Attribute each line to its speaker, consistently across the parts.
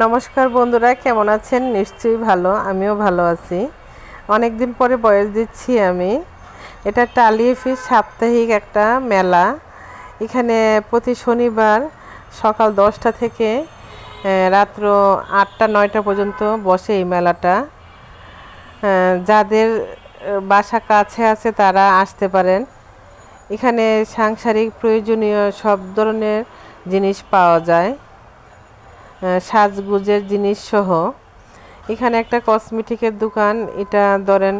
Speaker 1: নমস্কার বন্ধুরা, কেমন আছেন? নিশ্চয়ই ভালো, আমিও ভালো আছি। অনেক দিন পরে বয়স দিচ্ছি আমি। এটা টালিফিস সাপ্তাহিক একটা মেলা। এখানে প্রতি শনিবার সকাল 10টা থেকে রাত্র 8টা-9টা পর্যন্ত বসে এই মেলাটা। যাদের বাসা কাছে আছে তারা আসতে পারেন। এখানে সাংসারিক প্রয়োজনীয় সব ধরনের জিনিস পাওয়া যায়, সাজগোজের জিনিস সহ। এখানে একটা কসমেটিকের দোকান, এটা ধরেন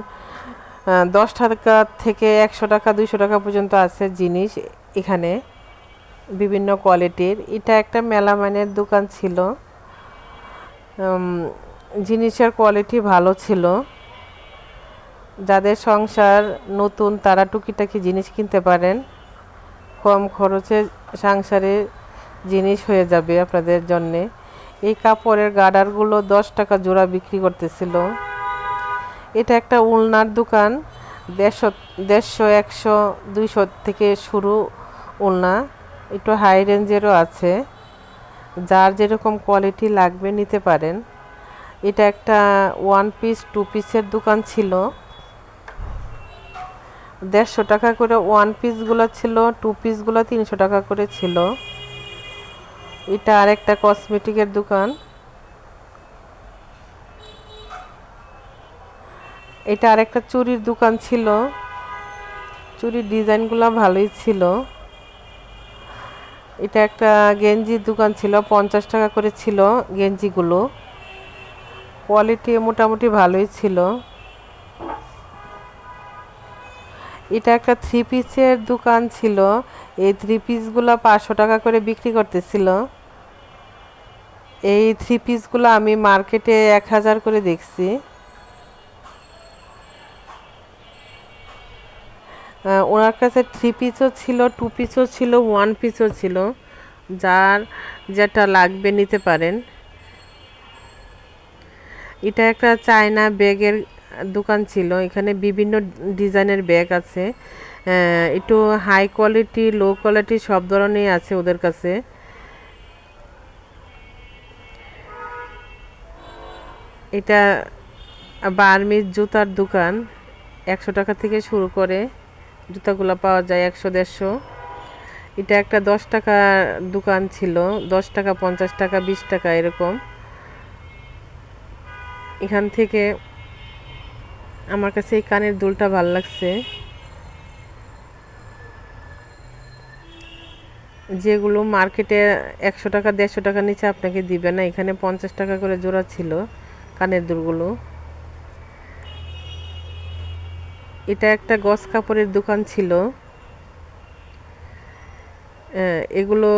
Speaker 1: 10 টাকা থেকে 100 টাকা 200 টাকা পর্যন্ত আছে জিনিস এখানে বিভিন্ন কোয়ালিটির। এটা একটা মেলামাইনের দোকান ছিল, জিনিসের কোয়ালিটি ভালো ছিল। যাদের সংসার নতুন তারা টুকিটাকি জিনিস কিনতে পারেন, কম খরচে সংসারে জিনিস হয়ে যাবে আপনাদের জন্যে। এই কাপড়ের গার্ডারগুলো 10 টাকা জোড়া বিক্রি করতেছিল। এটা একটা উলনার দোকান, 150, 100, 200 থেকে শুরু উলনা, একটু হাই রেঞ্জেরও আছে। যার যেরকম কোয়ালিটি লাগবে নিতে পারেন। এটা একটা 1 পিস 2 পিসের দোকান ছিল। 150 টাকা করে 1 পিসগুলো ছিল, 2 পিসগুলো 300 টাকা করে ছিল। এটা আরেকটা কসমেটিকের দোকান। এটা আরেকটা চুড়ির দোকান ছিল, চুড়ির ডিজাইনগুলো ভালোই ছিল। এটা একটা গেঞ্জির দোকান ছিল, 50 টাকা করে ছিল গেঞ্জিগুলো, কোয়ালিটি মোটামুটি ভালোই ছিল। এটা একটা 3 পিসের দোকান ছিল, এই 3 পিসগুলো 500 টাকা করে বিক্রি করতেছিল। এই 3 পিসগুলো আমি মার্কেটে 1000 করে দেখছি। ওনার কাছে 3 পিসও ছিল, 2 পিসও ছিল, 1 পিসও ছিল। যার যেটা লাগবে নিতে পারেন। এটা একটা চায়না ব্যাগের দোকান ছিল, এখানে বিভিন্ন ডিজাইনের ব্যাগ আছে। একটু হাই কোয়ালিটি, লো কোয়ালিটি সব ধরনেরই আছে ওদের কাছে। এটা বার্মিজ জুতার দোকান, 100 টাকা থেকে শুরু করে জুতাগুলো পাওয়া যায়, 100-150। এটা একটা 10 টাকা দোকান ছিল, 10 টাকা, 50 টাকা, 20 টাকা এরকম। এখান থেকে আমার কাছে এই কানের দুলটা ভালো লাগছে, যেগুলো মার্কেটে 100 টাকা 150 টাকা নিচে আপনাকে দিবে না, এখানে 50 টাকা করে জোড়া ছিল কানের দুলগুলো। এটা একটা গস কাপড়ের দোকান ছিল, এগুলো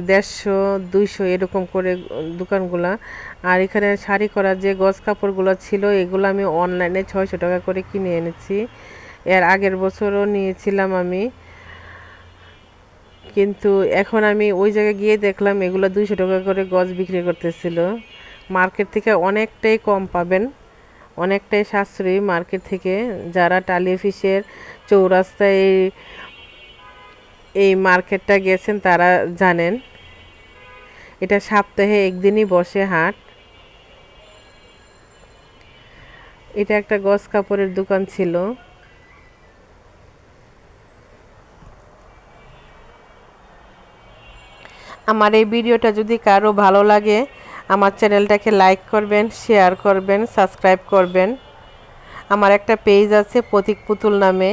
Speaker 1: 150-200 এরকম করে দোকানগুলা। আর এখানে শাড়ি করা যে গস কাপড়গুলো ছিল এগুলো আমি অনলাইনে 600 টাকা করে কিনে এনেছি। এর আগের বছরও নিয়েছিলাম আমি, কিন্তু এখন আমি ওই জায়গায় গিয়ে দেখলাম এগুলো 200 টাকা করে গজ বিক্রি করতেছিল। মার্কেট থেকে অনেকটাই কম পাবেন, অনেকটাই সাশ্রয়ী মার্কেট থেকে। যারা টালিফিসের চৌরাস্তায় এই মার্কেটটা গেছেন তারা জানেন। এটা সপ্তাহে একদিনই বসে হাট। এটা একটা গস কাপড়ের দোকান ছিল। আমার এই ভিডিওটা যদি কারো ভালো লাগে আমার চ্যানেলটাকে লাইক করবেন, শেয়ার করবেন, সাবস্ক্রাইব করবেন। আমার একটা পেজ আছে প্রতীক পুতুল নামে,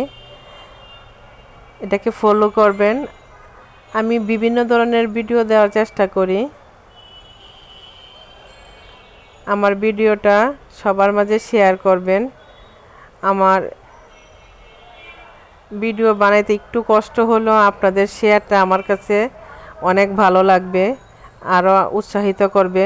Speaker 1: এটাকে ফলো করবেন। আমি বিভিন্ন ধরনের ভিডিও দেওয়ার চেষ্টা করি। আমার ভিডিওটা সবার মাঝে শেয়ার করবেন। আমার ভিডিও বানাইতে একটু কষ্ট হলেও আপনাদের শেয়ারটা আমার কাছে অনেক ভালো লাগবে, আরও উৎসাহিত করবে।